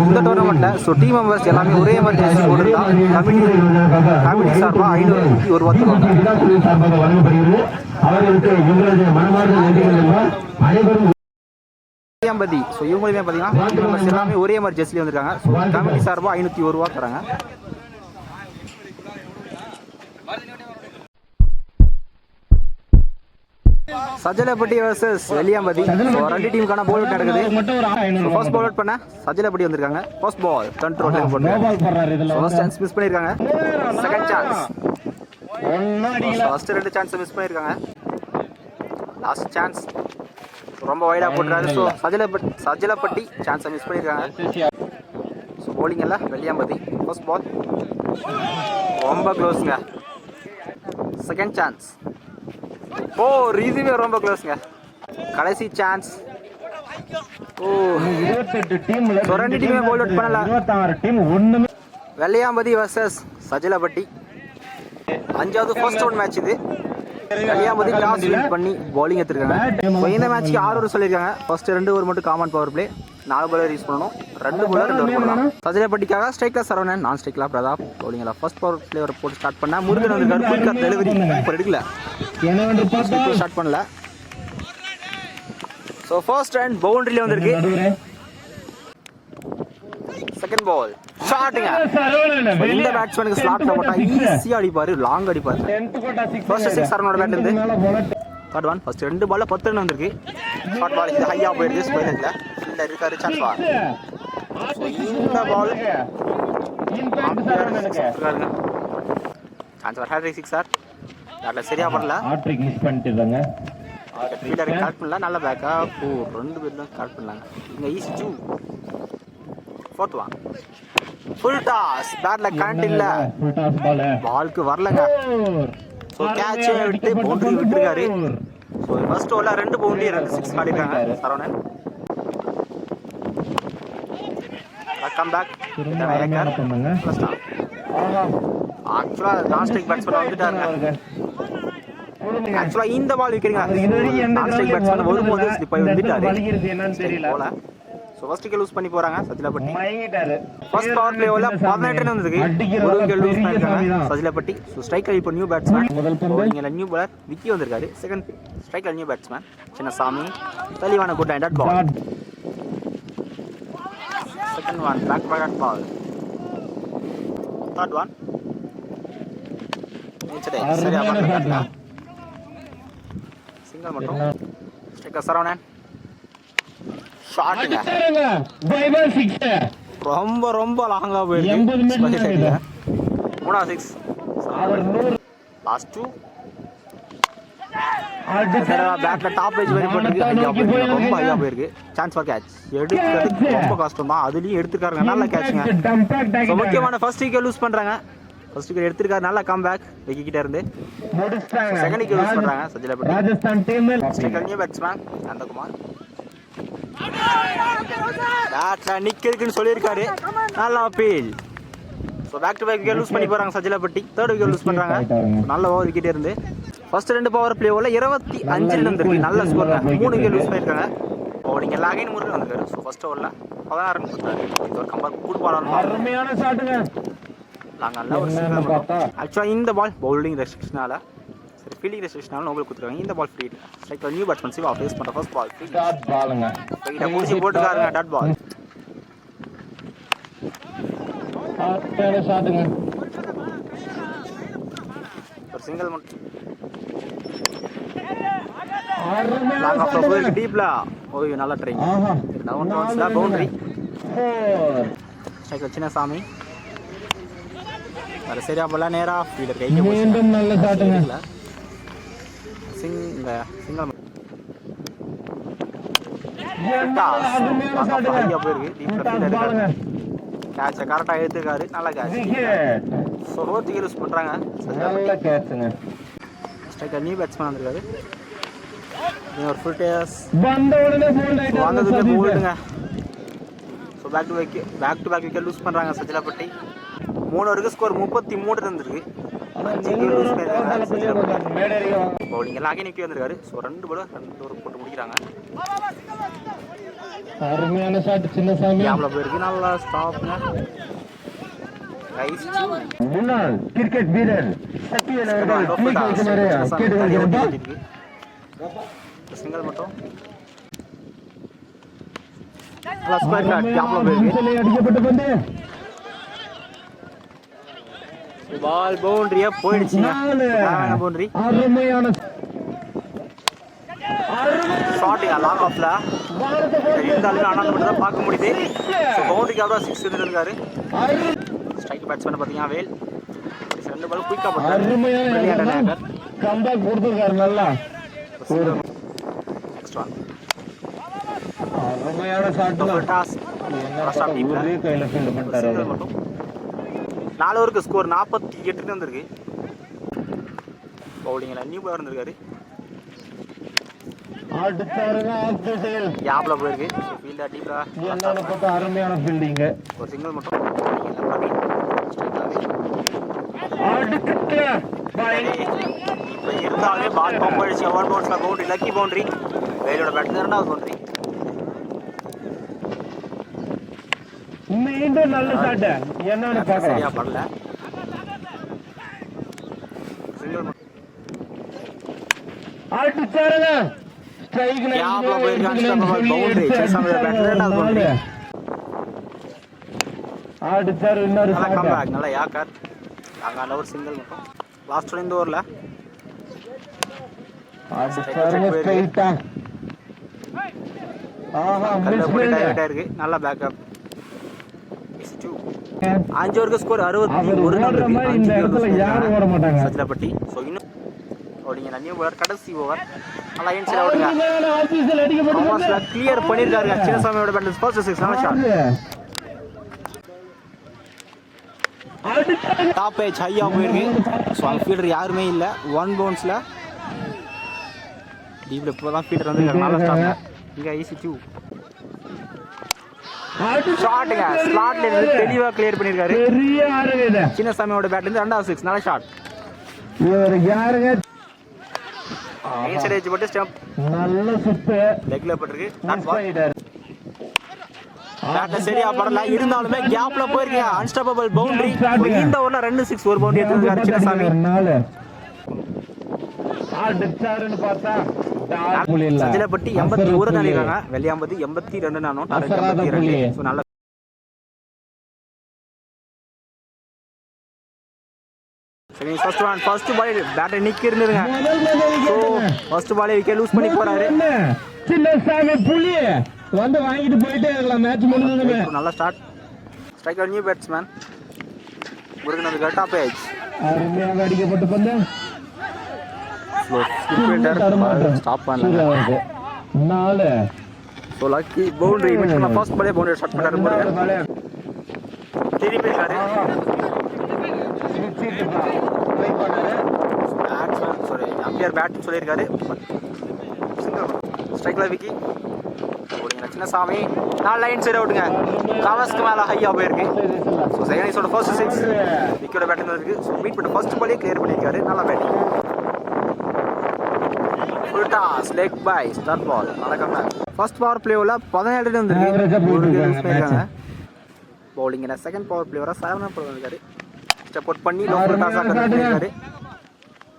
இந்த டோர்னமெண்ட்டில் so team members எல்லாமே ஒரே மாதிரி ஜெர்சி போட்டுருந்தா கமிட்டி சார்பாக 500 ரூபா தருவாங்க. பதி ஸோ இவங்களுமே பார்த்தீங்கன்னா டீம் மெம்பர்ஸ் எல்லாமே ஒரே மாதிரி ஜெர்சியில் வந்திருக்காங்க. ஸோ கமிட்டி சார்பாக 501 ரூபா தராங்க. சஜலப்பட்டி வர்சஸ் வெள்ளியாம்பதி. ரெண்டு டீமுக்கான போல் அவுட் நடக்குது. ஃபர்ஸ்ட் பால் அவுட் பண்ண சஜலப்பட்டி வந்திருக்காங்க. ஃபர்ஸ்ட் பால் கண்ட்ரோல் போட்டு ஃபர்ஸ்ட் சான்ஸ் மிஸ் பண்ணிருக்காங்க. செகண்ட் சான்ஸ் ஃபர்ஸ்ட் ரெண்டு சான்ஸ் மிஸ் பண்ணிருக்காங்க. லாஸ்ட் சான்ஸ் ரொம்ப வைடா போட்டுறாரு. ஸோ சஜலப்பட்டி சான்ஸை மிஸ் பண்ணிருக்காங்க. ஸோ போலிங் எல்லாம் வெள்ளியாம்பதி. ஃபர்ஸ்ட் பால் ரொம்ப க்ளோஸுங்க. செகண்ட் சான்ஸ் இதுவே ரொம்ப க்ளோஸ்ங்க. கடைசி சான்ஸ். ரெண்டு டீமே போல் அவுட் பண்ணல. வெள்ளையாம்பதி வர்சஸ் சஜலப்பட்டி. 5வது ஃபர்ஸ்ட் ரவுண்ட் மேட்ச் இது. வெள்ளையாம்பதி டாஸ் வின் பண்ணி பவுலிங் எடுத்துருக்காங்க. இந்த மேட்ச்க்கு 6 ஓவர் சொல்லியிருக்காங்க. ஃபர்ஸ்ட் 2 ஓவர் மட்டும் காமன் பவர் பிளே. 4 பாலர் யூஸ் பண்ணணும். 2 பாலர் 2 ஓவர் பண்ணலாம். சஜலப்பட்டிக்காக ஸ்ட்ரைக்ல சரவணன், நான் ஸ்ட்ரைக்ல பிரதாப். பவுலிங்ல ஃபர்ஸ்ட் பவர் பிளே போட்டு ஸ்டார்ட் பண்ணா முருகன் வந்து குயிக்கா டெலிவரி இப்போ எடுக்கல. ஸ்டார்ட் பண்ணல. ஸோ ஃபர்ஸ்ட் ரன் பவுண்டரியில வந்திருக்கு. செகண்ட் பால் ஷாட்டுங்க. இந்த பேட்ஸ்மேனுக்கு ஸ்லாட்ல போட்டா ஈஸியா அடிப்பாரு, லாங் அடிப்பாரு. ஃபர்ஸ்ட் 6 சரவணோட பேட் இருந்து தேர்ட் ஒன். ஃபர்ஸ்ட் 2 பால்ல 10 ரன் வந்திருக்கு. ஷார்ட் பால் இது ஹையா போயிருக்கு. ஸ்பைலர்ல ஃபீல்டர் இருக்காரு. Chance ball. ஸோ இந்த ball chance for hat trick sixer. அதில் சரியா பண்ணல. ஹேட்ரிக் மிஸ் பண்ணிட்டாங்க. ஃபீல்டர் கால் பண்ணல. நல்ல பேக்கா. 2 பேரும் கால் பண்ணாங்க. இங்க easy 2. Fourth one full toss. பேட்ல கரண்ட் இல்ல. பாலுக்கு வரலங்க. ஸோ கேட்ச் விட்டு பவுண்டரி விட்டுருக்காரு. ஸோ ஃபர்ஸ்ட் ஓவர்ல 2 பவுண்டரி 2 6 ஆடிருக்காங்க சரவணன். Come back. ஆக்சுவலா நான் ஸ்ட்ரைக் பேட்ஸ்மேன் வந்துட்டாங்க. ஆக்சுவலா இந்த பால் விக்கிறீங்க. நான் ஸ்ட்ரைக் பேட்ஸ்மேன் வரும்போது ஸ்லிப் ஆகி வந்துட்டாரு. என்னன்னு தெரியல. சோ ஃபர்ஸ்ட் விக்கெட் லூஸ் பண்ணி போறாங்க சஜலப்பட்டி. ஃபர்ஸ்ட் பவர் பிளேல 18 ரன் வந்திருக்கு. ஒரு விக்கெட் லூஸ் பண்ணிருக்காங்க சஜலப்பட்டி. சோ ஸ்ட்ரைக்கர் இப்போ நியூ பேட்ஸ்மேன். பவுலிங்ல நியூ பாலர் விக்கி வந்திருக்காரு. Second striker new batsman Chinnasamy. தெளிவான good handed ball. Second one back back ball. Third one சரியா பண்ணல. சிங்கிள் மட்டும். ஸ்ட்ரைக்கர் சரவணன். ஷாட்டுங்க. ரொம்ப ரொம்ப லாங்கா போயிருக்கு. 6 லாஸ்ட் 2 பேட்ல டாப் ஏஜ் வரை போட்டுருக்கு. ரொம்ப ஹையா போயிருக்கு. Chance for catch. எடுக்கிறது ரொம்ப கஷ்டம் தான். அதுலயும் எடுத்துக்காருங்க. நல்ல கேட்ச்ங்க. முக்கியமான ஃபர்ஸ்ட் விக்கெட் லூஸ் பண்றாங்க. ஃபர்ஸ்ட் விக்கெட் எடுத்துருக்காரு. நல்ல கம் பேக் விக்கி கிட்ட இருந்து. செகண்ட் விக்கெட் லூஸ் பண்றாங்க Sajalapatti. Rajasthan team new batsman Nandakumar. பேட்ல நிக்கிறதுன்னு சொல்லியிருக்காரு. நல்ல appeal. So back to back wicket loose பண்ணி போறாங்க சஜலப்பட்டி. தேர்ட் விக்கெட் லூஸ் பண்றாங்க. நல்ல ஓவர் விக்கெட் இருந்து. ஃபர்ஸ்ட் 2 பவர் பிளே ஓவர்ல 25 ரன் வந்திருக்கு. நல்ல ஸ்கோர். 3 விக்கெட் லூஸ் பண்ணிருக்காங்க. பவுலிங் எல்லாம் அகைன் முருகன் வந்திருக்காரு. ஸோ ஃபர்ஸ்ட் ஓவர்ல 16 ரன் கொடுத்தாரு. இது ஒரு கம்பேர் குட் பால். அருமையான ஷாட்டுங்க. நல்ல ஒரு சிங்கிள் பார்த்தா. ஆக்சுவலா இந்த பால் பவுலிங் ரெஸ்ட்ரிக்ஷனால சரி ஃபீல்டிங் ரெஸ்ட்ரிக்ஷனால உங்களுக்கு கொடுத்துருக்காங்க. இந்த ball free. Striker new batsman Shiva face பண்ற ஃபர்ஸ்ட் பால் ஃப்ரீ. டாட் பாலுங்க. இத முடிச்சு போட்டுக்காருங்க. Dot ball. ஆட்டோட ஷாட்டுங்க. ஒரு சிங்கிள் மட்டும். லாங் ஆஃப் போய் டீப்ல. ஓய் நல்ல ட்ரை. டவுன் ரவுண்ட்ஸ்ல பவுண்டரி. ஸ்ட்ரைக்கர் சின்னசாமி. அது சரியா போல நேரா ஃபீல்டர் கைக்கு போய் மீண்டும் நல்ல ஷாட்டுங்க. சிங்கிள் ஐயா போயிருக்கு. டீப்ல ஃபீல்டர் இருக்காரு. கேட்சை கரெக்டாக எடுத்துருக்காரு. நல்ல catch. So fourth wicket use பண்ணுறாங்க. நல்ல கேட்சுங்க. ஸ்ட்ரைக்கர் நியூ பேட்ஸ்மேன் வந்திருக்காரு. ஒரு ஃபுல் டேஸ் வந்ததுக்கு போல்டுங்க. So back to back wicket loose பண்ணுறாங்க சஜலப்பட்டி. 3 ஓவருக்கு ஸ்கோர் 33 இருந்திருக்கு. 5 விக்கெட் லூஸ் பண்ணிருக்காங்க சஜலப்பட்டி. பவுலிங் எல்லாம் அகைன் விக்கெட் வந்திருக்காரு. ஸோ 2 பால் 2 ஓவர் போட்டு முடிக்கிறாங்க. அருமையான ஷாட் சின்னசாமி. கேப்ல போயிருக்கு. நல்லா ஸ்டாப்ங்க. ரைஸ் முன்னாள் கிரிக்கெட் வீரர் சத்யன் அவர்கள் கேட்டுக்கொள்கிறேன். சிங்கிள் மட்டும் நல்லா ஸ்கொயர் ஷாட் கேப்ல போயிருக்கு. அடிக்கப்பட்ட பந்து பால் பவுண்டரியா போயிடுச்சுங்க. பவுண்டரி அருமையான ஷாட்டுங்க லாங் ஆஃப்ல இருந்தாலும் ஆனால் மட்டும் தான் பார்க்க முடியுது. பவுண்டரிக்கு அவ்வளோ 6 இருந்திருக்காரு. ஸ்ட்ரைக் பேட்ஸ்மேன் பார்த்தீங்கன்னா வேல் 2 பால் குயிக்காக போட்டார். அருமையான கம்பேக் கொடுத்துருக்காரு. நல்லா நெக்ஸ்ட் ஒன் அருமையான ஷாட் டாஸ் கையில ஃபீல்ட் பண்ணிட்டாரு. மட்டும் 4 ஓவருக்கு ஸ்கோர் 48 வந்திருக்கு. பவுலிங்கில் நியூ பாலர் இருந்திருக்காரு. கேப்ல போயிருக்கு. ஃபீல்டா டீப்ல அருமையான ஃபீல்டிங். ஒரு சிங்கிள் மட்டும் இப்போ இருந்தாலே பால் பம்ப் அடிச்சு ஒன் பவுன்ஸ்ல பவுண்டரி லக்கி பவுண்டரி. வேலோட பேட் 2வது பவுண்டரி. மீண்டும் நல்ல ஷாட். என்னன்னு பார்க்கலாம். சரியா படல. சிங்கிள் அடிச்சாருங்க. ஸ்ட்ரைக்ல கேப்ல போயிருக்காங்க. பவுண்டரி சேசாமோட பேட் 2வது பவுண்டரி. அடிச்சாரு. இன்னொரு நல்லா ஷாட். கம்பேக் நல்லா யாக்கர். அங்க ஒரு சிங்கிள் மட்டும் லாஸ்ட் இந்த ஓவர்ல அடிச்சாருங்க ஸ்ட்ரைட்டா. ஆஹா மிஸ் டைவர்ட் ஆயிருக்கு. நல்லா பேக்கப். 5 ஓவருக்கு ஸ்கோர் 61 ரன் இருக்கு. இந்த இடத்துல யாரும் ஓட மாட்டாங்க. சஜ்லப்பட்டி. சோ இன்னும் ஓடிங்க நியூ பாலர் கடைசி ஓவர். நல்லா இன்சைட் அவுட்ங்க. ஆபீஸ்ல அடிக்கப்பட்ட கிளியர் பண்ணிருக்காரு. சின்னசாமியோட பேட்ல ஃபர்ஸ்ட் 6 நல்ல ஷாட். டாப் ஏஜ் ஹையா போயிருக்கு. ஸோ அந்த ஃபீல்டர் யாருமே இல்லை. 1 பவுன்ஸில் டீப்ல இப்போ தான் ஃபீல்டர் வந்து நல்ல ஸ்டாப்ங்க. இங்கே EC2 ஷாட்டுங்க. ஸ்லாட்ல இருந்து தெளிவாக கிளியர் பண்ணியிருக்காரு. பெரிய ஆறுங்க. சின்னசாமியோட பேட்லேருந்து 2வது 6 நல்ல ஷாட். இவர் யாருங்க? இன்சைட் ஏஜ் போட்டு ஸ்டம்ப் நல்ல சுத்து லெக்ல போட்டிருக்கு. பேட்ல சரியா படல. இருந்தாலுமே கேப்ல போயிருக்கீங்க. Unstoppable boundary. இந்த ஓவர்ல 2 6 ஒரு பவுண்டரி எடுத்துருக்காரு சின்னசாமி. சஜிலப்பட்டி 81 ரன் அடிக்கிறாங்க. வெள்ளியாம்பதி 82 நானும் 82. ஸோ நல்ல சரி. ஃபர்ஸ்ட் பால் பேட்டை நிக்கி இருந்துருங்க. ஸோ ஃபர்ஸ்ட் பாலே விக்கெட் லூஸ் பண்ணி போறாரு. சின்னசாமி புலி வந்து வாங்கிட்டு போயிட்டே இருக்கலாம். மேட்ச் முடிஞ்சதுமே நல்ல start. Striker new batsman Murugan வந்து டாப் ஏஜ். அருமையாக அடிக்கப்பட்ட பந்து ஸ்டாப் பண்ணல. 4 ஸோ லக்கி பவுண்டரி. ஃபர்ஸ்ட் பாலே பவுண்டரி ஷாட் பண்ணாரு முருகன். திருப்பி இருக்காரு. சாரி அம்பியர் பேட் சொல்லியிருக்காரு. ஸ்ட்ரைக்ல விக்கி ஓடிங்க சின்னசாமி. 4 லைன் சைடு அவுட்டுங்க. கவர்ஸ்க்கு மேலே ஹையா போயிருக்கு. ஸோ சைனீஸோட ஃபர்ஸ்ட் 6 விக்கியோட பேட்டிங் இருக்கு. ஸோ மீட் பண்ண ஃபர்ஸ்ட் பாலே கிளியர் பண்ணியிருக்காரு. நல்லா batting. Full toss leg bye start ball. வணக்கம். ஃபர்ஸ்ட் பவர் பிளேவில் 17 வந்துருக்கு. பவுலிங் செகண்ட் பவர் பிளேவராக 7 ரன் போயிருக்காரு. ஸ்டெப் அவுட் பண்ணி லோக்கல் டாஸாக பண்ணியிருக்காரு.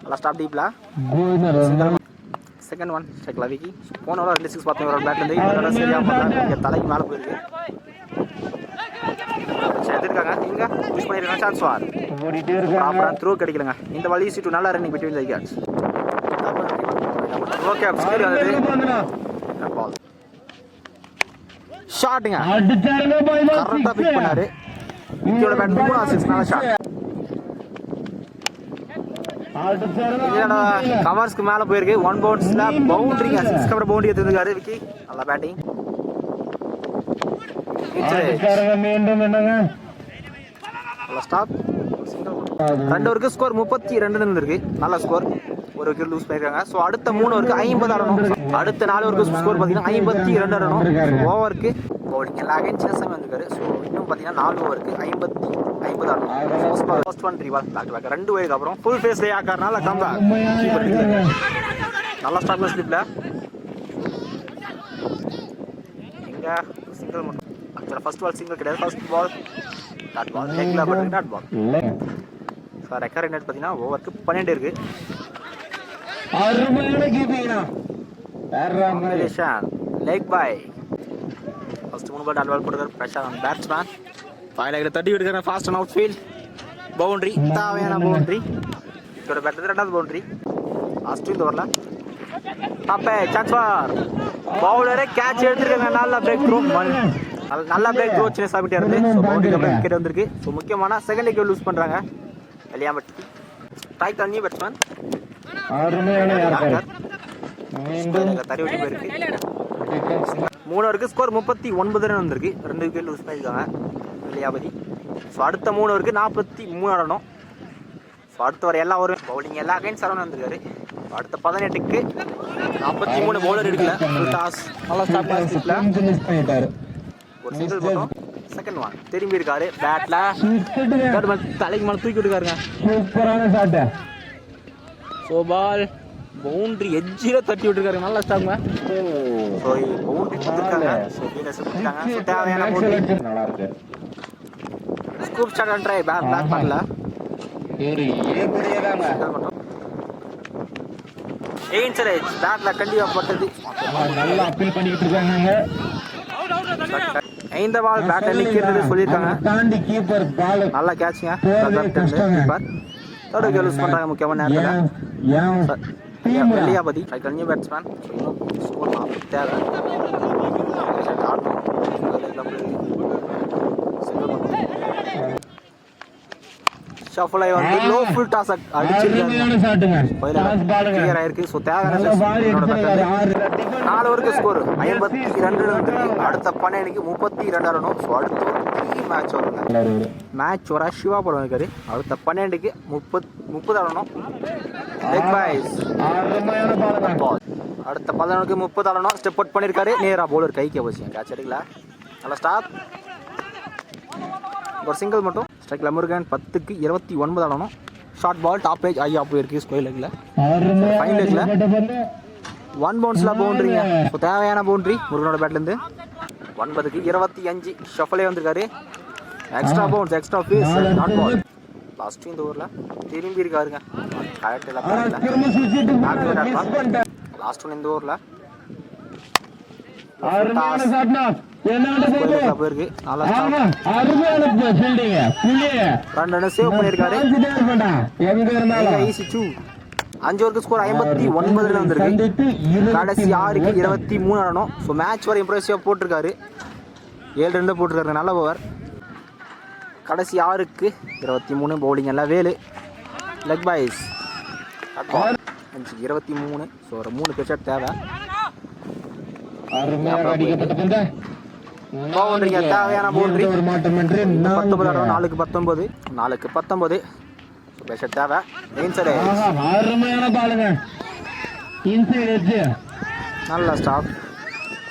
நல்லா ஸ்டாப் டீப்ல. செகண்ட் ஒன் ஸ்ட்ரைக் லவிக்கி. போன ஓவர் 6 பார்த்தோம். ஒரு பேட்லேருந்து இதோட சரியாக பண்ணாங்க. தலைக்கு மேலே போயிருக்கு. எடுத்துருக்காங்க. இங்கே யூஸ் பண்ணியிருக்காங்க. சான்ஸ் வார் அப்புறம் த்ரோ கிடைக்கலங்க. இந்த பால் EC2 நல்லா running between the wickets. Okay score வந்தது. பால் ஷாட்டுங்க. கரெக்டாக பிக் பண்ணாரு. விக்கெட்டோட பேட் 3 6 நல்ல ஷாட். கவர்ஸ்க்கு மேல போயிருக்கு. 1 பவுன்ஸ்ல பவுண்டரிங்க. 6 கவர் பவுண்டரி எடுத்துருக்காரு விக்கி. நல்ல பேட்டிங். மீண்டும் என்னங்க நல்ல ஸ்டாப். 2 ஓவருக்கு ஸ்கோர் 32 இருந்திருக்கு. நல்ல ஸ்கோர். ஒரு விக்கெட் லூஸ் பண்ணிருக்காங்க. ஸோ அடுத்த 3 ஓவருக்கு 50 ஆடணும். அடுத்த 4 ஓவருக்கு ஸ்கோர் பார்த்தீங்கன்னா 52 ஆடணும். ஓவருக்கு பவுலிங் எல்லாம் சின்னசாமி வந்திருக்காரு. ஸோ இன்னும் பார்த்தீங்கன்னா 4 ஓவருக்கு 50 ஆடணும். First one 3 ball back to back. 2 ஓவருக்கு அப்புறம் ஃபுல் ஃபேஸ் டே ஆக்காரனால கம்பேக். நல்ல ஸ்டார்ட் ஸ்லிப்ல எங்க இங்கே சிங்கிள் மட்டும். ஆக்சுவலாக ஃபர்ஸ்ட் பால் சிங்கிள் கிடையாது, ஃபர்ஸ்ட் பால் டாட் பால், லெக்கில் போட்டு டாட் பால். ஸோ ரெக்கர் ரன் பார்த்தீங்கன்னா ஓவருக்கு 12 இருக்கு. Leg bye first 3 ball dot ball போட்டுருக்காரு பிரசாந்த் பேட்ஸ்மேன். ஃபைவ் லெக்கில் தட்டி விட்டுருக்காரு fast and outfield boundary, தேவையான பவுண்டரி. இதோட பேட்டர் ரெண்டாவது பவுண்டரி. லாஸ்ட் இந்த ஓவரில் பாப்பே சான்ஸ் ஃபார் பவுலரே கேட்ச் எடுத்துருக்காங்க. நல்ல பிரேக் த்ரோ, நல்ல பிரேக் த்ரோ சின்ன சாப்பிட்டே இருந்து. ஸோ பவுண்டரி விக்கெட் வந்திருக்கு. ஸோ முக்கியமான செகண்ட் விக்கெட் லூஸ் பண்ணுறாங்க வெளியாம்பட்டி. ஸ்ட்ரைக் நியூ பேட்ஸ்மேன் தறி விட்டு போயிருக்கு. 3 ஓவருக்கு ஸ்கோர் 39 ரன் வந்திருக்கு. 2 விக்கெட் லூஸ் பண்ணியிருக்காங்க வெளியாபதி. ஸோ அடுத்த 3 ஓவருக்கு 43 ஆடணும். ஸோ அடுத்த வர எல்லா ஓவரும் பவுலிங் எல்லா கைண்ட் சரவணன் வந்திருக்காரு. அடுத்த 18க்கு 43 பவுலர் எடுக்கல. டாஸ் நல்லா ஸ்டார்ட் பண்ணிட்டாரு. ஒரு சிங்கிள் போட்டோம். செகண்ட் ஒன் திரும்பி இருக்காரு பேட்ல தலைக்கு மேலே தூக்கி விட்டுருக்காருங்க. சூப்பரான ஷாட். ஸோ பால் பவுண்டரி எட்ஜில் தட்டி விட்டுருக்காரு. நல்லா ஸ்டாங்க. ஸோ பவுண்டரி கொடுத்துருக்காங்க. ஸோ ஃபீல்டர்ஸ் கொடுத்துருக்காங்க. ஸோ தேவையான பவுண்டரி நல்லா இருக்கு. Scoop shot and try back பண்ணல. ஏன்சரேஜ் பேட்ல கண்டிப்பாக பட்டது. நல்லா அப்பீல் பண்ணிட்டு இருக்காங்க. இந்த பால் பேட்டை நிற்கிறது சொல்லியிருக்காங்க. தாண்டி கீப்பர் பால் நல்லா கேட்சுங்க. கீப்பர் தேர்ட் விக்கெட் லூஸ் பண்ணுறாங்க முக்கியமான நேரத்தில். வெளியாபதி நியூ பேட்ஸ்மேன். ஸ்கோர் 40 தேவை. ஷஃபில் வந்து லோ ஃபுல் டாஸ் அடிச்சிருக்காங்க. கிளியர் ஆயிருக்கு. ஸோ தேவையான 4 ஓவருக்கு ஸ்கோர் 52 ரன் வந்துருக்கு. அடுத்த 12க்கு 32 ஆடணும். ஸோ அடுத்த ஒரு மேட்ச் வருங்க. மேட்ச் வர சிவா படம் இருக்காரு. அடுத்த 12க்கு 30 ஆடணும். லெக் பாய்ஸ் அடுத்த 11க்கு 30 ஆடணும். ஸ்டெப் அவுட் பண்ணியிருக்காரு. நேராக பவுலர் கைக்கு அவசியம் கேட்ச் எடுக்கல. நல்லா ஸ்டாப். ஒரு சிங்கிள் மட்டும். ஸ்ட்ரைக்கில் முருகன் 10க்கு 29 ஆடணும். ஷார்ட் பால் டாப் ஏஜ் ஐயா போயிருக்கு ஸ்கொயர் லெக்கில். ஃபைன் லெக்கில் 1 பவுன்ஸில் பவுண்ட்ரிங்க. ஸோ தேவையான பவுண்ட்ரி முருகனோட பேட்லேருந்து. 9க்கு 25 ஷஃபிலே வந்திருக்காரு. Extra bounce extra pace not ball. Last இந்த ஓவரில் திரும்பி இருக்காருங்க. கரெக்ட் லாஸ்ட் ஒன் இந்த ஓவரில் போயிருக்கு. சேவ் பண்ணியிருக்காரு. 5 ஓவருக்கு ஸ்கோர் 59 ரன் வந்திருக்கு. கடைசி 6க்கு 23 ஆடணும். ஸோ மேட்ச் வரை இம்ப்ரெசிவாக போட்டிருக்காரு. 7 ரன் தான் போட்டிருக்காரு. நல்ல ஓவர். கடைசி 6க்கு 23 பவுலிங் எல்லாம் வேலு. Leg boys 23. ஸோ ஒரு 3 பேர் தேவை. பவுண்டரிங்க தேவையான பவுண்டரி. 4க்கு 19 பேஷர் தேவை. நல்ல ஸ்டாப்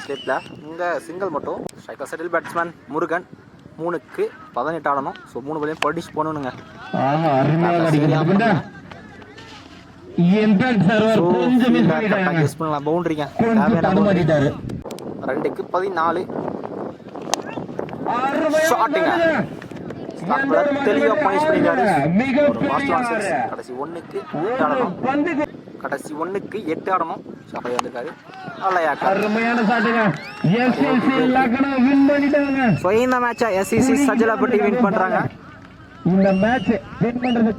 ஸ்லிப்பில். இங்கே சிங்கிள் மட்டும். ஸ்ட்ரைக்கர் செட்டில் பேட்ஸ்மேன் முருகன் 3க்கு 18 ஆடணும். ஸோ 3 பாலையும் படிச்சு போகணுங்க. பவுண்டரிங்க தேவையான பவுண்டரி. 2க்கு 14 ஷாட்டுங்க. தெளிவாக பனிஷ் பண்ணிட்டாரு. கடைசி 1க்கு 8 ஆடணும். கடைசி 1க்கு 8 ஆடணும். ஷாஃபை வந்திருக்காரு. ஸோ இந்த மேட்சை SCC சஜலாப்பட்டி வின் பண்றாங்க. இந்த மேட்ச் வின் பண்றது